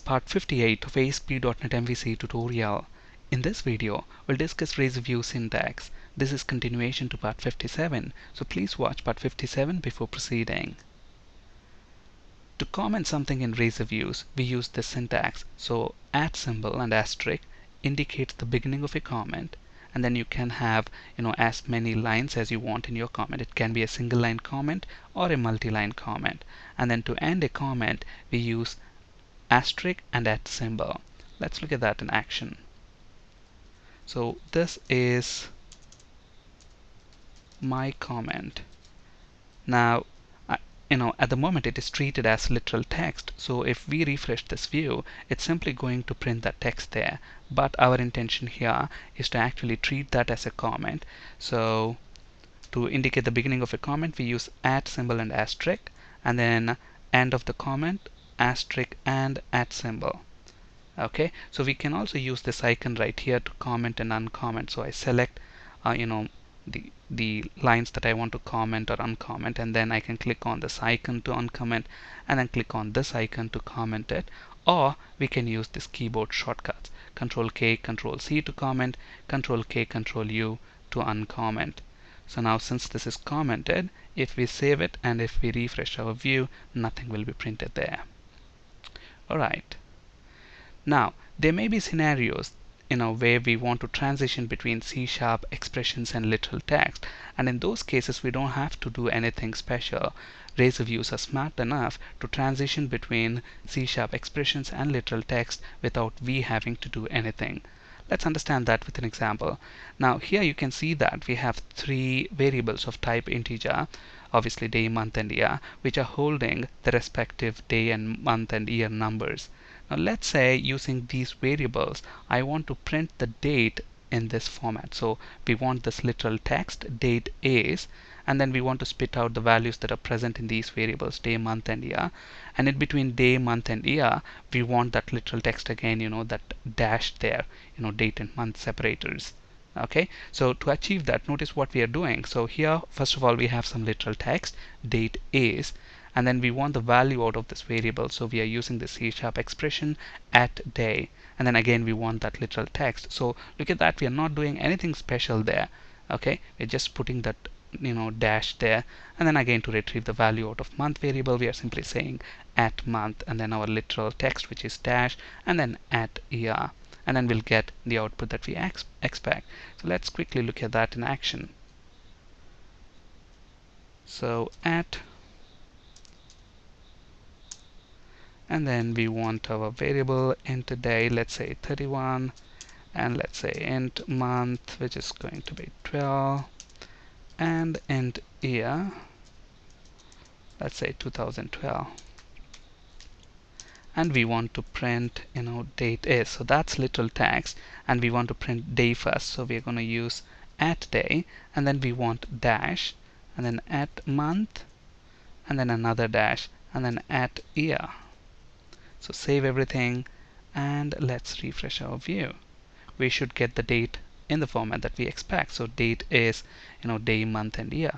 part 58 of ASP.NET MVC tutorial. In this video, we'll discuss Razor View syntax. This is continuation to part 57, so please watch part 57 before proceeding. To comment something in Razor Views, we use this syntax. So @ symbol and asterisk indicates the beginning of a comment, and then you can have as many lines as you want in your comment. It can be a single line comment or a multi-line comment. And then to end a comment, we use asterisk and @ symbol. Let's look at that in action. So this is my comment. Now at the moment it is treated as literal text, so if we refresh this view, it's simply going to print that text there. But our intention here is to actually treat that as a comment. So to indicate the beginning of a comment, we use @ symbol and asterisk, and then end of the comment, asterisk and @ symbol. Okay, so we can also use this icon right here to comment and uncomment. So I select the lines that I want to comment or uncomment, and then I can click on this icon to uncomment and then click on this icon to comment it. Or we can use this keyboard shortcuts, Control K, Control C to comment, Control K, Control U to uncomment. So now since this is commented, if we save it and if we refresh our view, nothing will be printed there. Alright. Now there may be scenarios where we want to transition between C# expressions and literal text, and in those cases we don't have to do anything special. Razor Views are smart enough to transition between C# expressions and literal text without we having to do anything. Let's understand that with an example. Now here you can see that we have three variables of type integer, obviously day, month and year, which are holding the respective day and month and year numbers. Now let's say using these variables I want to print the date in this format. So we want this literal text, date is, and then we want to spit out the values that are present in these variables, day, month and year. And in between day, month and year, we want that literal text again, that dash there, date and month separators. Okay, so to achieve that, notice what we are doing. So here first of all we have some literal text, date is, and then we want the value out of this variable, so we are using the C# expression @day, and then again we want that literal text. So look at that, we are not doing anything special there. Okay, we're just putting that dash there, and then again to retrieve the value out of month variable, we are simply saying @month, and then our literal text, which is dash, and then @year, and then we'll get the output that we expect. So let's quickly look at that in action. So and then we want our variable int day, let's say 31, and let's say int month, which is going to be 12, and int year, let's say 2012, and we want to print date is, so that's literal text, and we want to print day first, so we're going to use @day, and then we want dash, and then @month, and then another dash, and then @year. So save everything and let's refresh our view. We should get the date in the format that we expect. So date is day, month and year.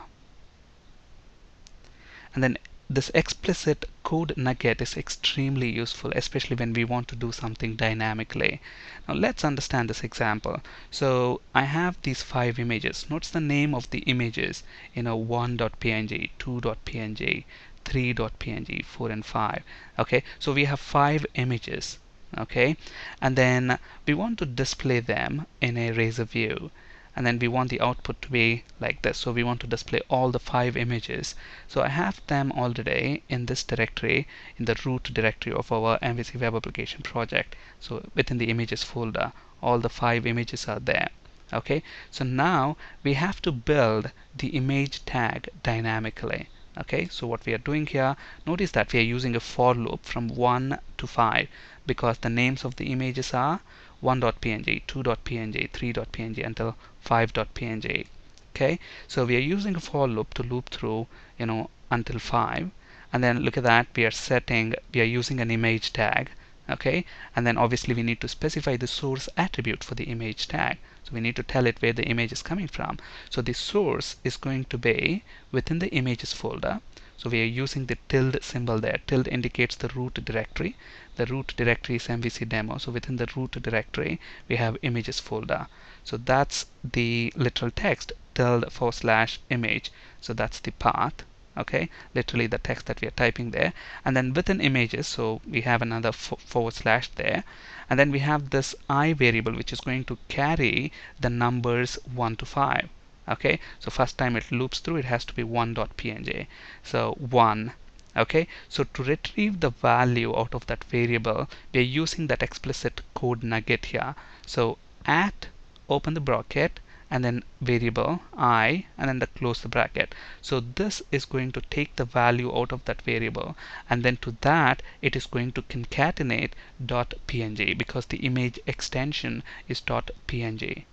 And then this explicit code nugget is extremely useful, especially when we want to do something dynamically. Now let's understand this example. So I have these 5 images. Notice the name of the images, 1.png, 2.png, 3.png, 4 and 5. Okay, so we have 5 images. Okay, and then we want to display them in a Razor view, and then we want the output to be like this. So we want to display all the 5 images. So I have them already in this directory, in the root directory of our MVC web application project. So within the images folder, all the 5 images are there. Okay, so now we have to build the image tag dynamically. Okay, so what we are doing here, notice that we are using a for loop from 1 to 5, because the names of the images are 1.png, 2.png, 3.png until 5.png. Okay, so we are using a for loop to loop through until 5, and then look at that, we are using an image tag. Okay, and then obviously we need to specify the source attribute for the image tag. So we need to tell it where the image is coming from. So the source is going to be within the images folder. So we are using the tilde symbol there. Tilde indicates the root directory. the root directory is MVC demo. So within the root directory, we have images folder. So that's the literal text tilde/image. So that's the path. Okay, literally the text that we are typing there. And then within images, so we have another / there. And then we have this I variable, which is going to carry the numbers 1 to 5. Okay, so first time it loops through, it has to be 1.png. So 1. Okay, so to retrieve the value out of that variable, we are using that explicit code nugget here. So at, open the bracket, and then variable I, and then close the bracket. So this is going to take the value out of that variable, and then to that it is going to concatenate .png, because the image extension is .png.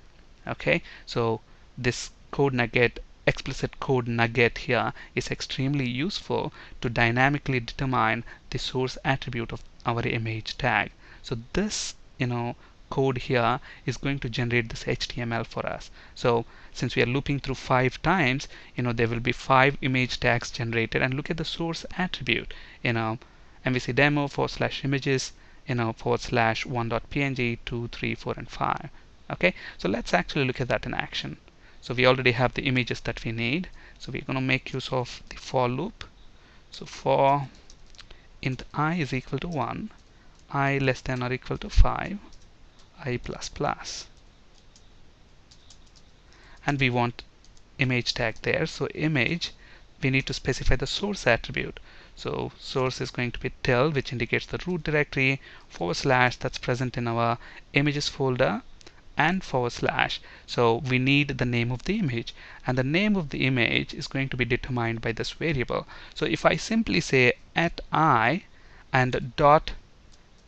Okay, so this code nugget, explicit code nugget here, is extremely useful to dynamically determine the source attribute of our image tag. So this, code here is going to generate this HTML for us. So since we are looping through 5 times, there will be 5 image tags generated. And look at the source attribute, MVC demo /images, /1.png, 2, 3, 4, and 5. Okay, so let's actually look at that in action. So we already have the images that we need. So we're going to make use of the for loop. So for int I is equal to 1, I less than or equal to 5, I plus, and we want image tag there. So image, we need to specify the source attribute. So source is going to be tilde, which indicates the root directory, / that's present in our images folder, and /. So we need the name of the image, and the name of the image is going to be determined by this variable. So if I simply say @I and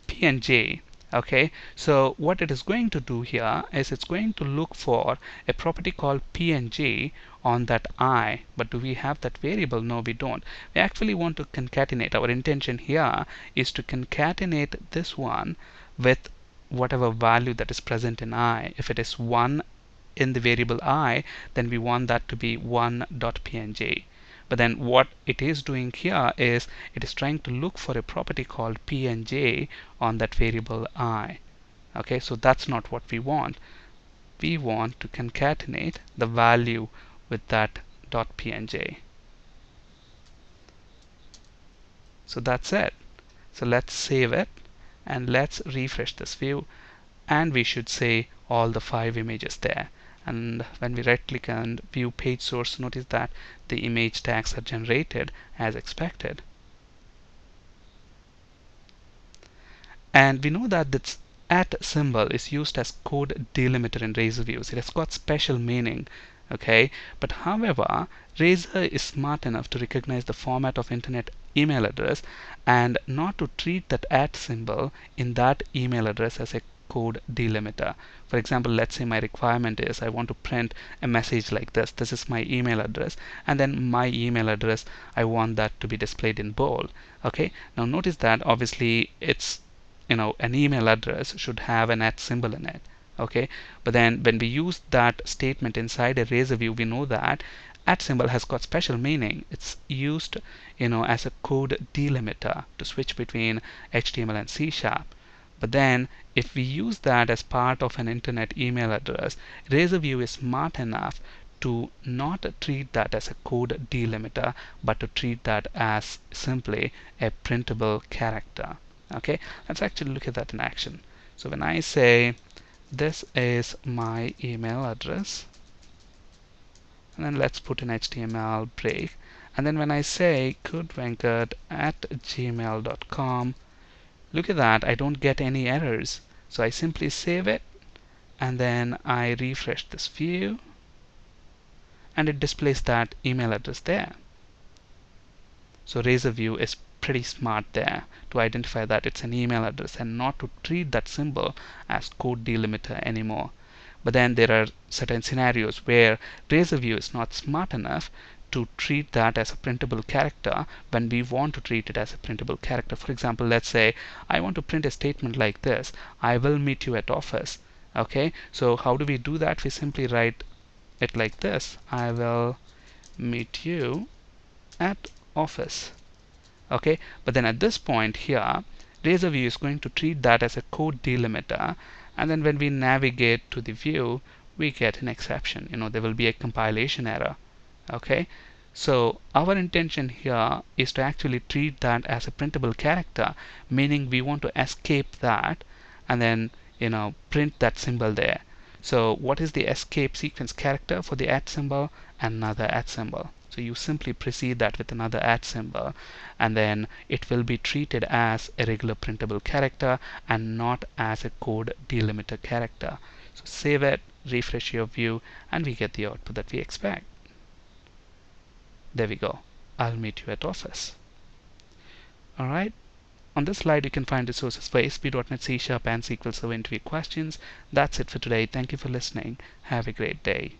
.png, okay, so what it is going to do here is it's going to look for a property called png on that I. But do we have that variable? No, we don't. We actually want to concatenate. Our intention here is to concatenate this one with whatever value that is present in I. If it is 1 in the variable I, then we want that to be 1.png. But then what it is doing here is it is trying to look for a property called png on that variable I. Okay, so that's not what we want. We want to concatenate the value with that .png. So that's it. So let's save it and let's refresh this view, and we should see all the 5 images there. And when we right click and view page source, notice that the image tags are generated as expected. And we know that this @ symbol is used as code delimiter in Razor views. It has got special meaning. Okay, but however, Razor is smart enough to recognize the format of internet email address and not to treat that @ symbol in that email address as a code delimiter. For example, let's say my requirement is I want to print a message like this. This is my email address, and then my email address, I want that to be displayed in bold. Okay, now notice that obviously it's, an email address should have an @ symbol in it. Okay, but then when we use that statement inside a Razor view, we know that @ symbol has got special meaning. It's used, as a code delimiter to switch between HTML and C#. But then if we use that as part of an internet email address, Razor view is smart enough to not treat that as a code delimiter, but to treat that as simply a printable character. Okay, let's actually look at that in action. So when I say this is my email address, and then let's put an HTML break, and then when I say kudvenkat@gmail.com, look at that, I don't get any errors. So I simply save it, and then I refresh this view, and it displays that email address there. So Razor view is pretty smart there to identify that it's an email address and not to treat that symbol as code delimiter anymore. But then there are certain scenarios where Razor view is not smart enough to treat that as a printable character when we want to treat it as a printable character. For example, let's say I want to print a statement like this: I will meet you at office. Okay, so how do we do that? We simply write it like this: I will meet you at office. Okay, but then at this point here, Razor View is going to treat that as a code delimiter, and then when we navigate to the view, we get an exception. There will be a compilation error. Okay, so our intention here is to actually treat that as a printable character, meaning we want to escape that and then print that symbol there. So what is the escape sequence character for the @ symbol? Another @ symbol. So you simply precede that with another @ symbol, and then it will be treated as a regular printable character and not as a code delimiter character. So save it, refresh your view, and we get the output that we expect. There we go. I'll meet you at office. Alright. On this slide, you can find resources for ASP.NET C# and SQL Server interview questions. That's it for today. Thank you for listening. Have a great day.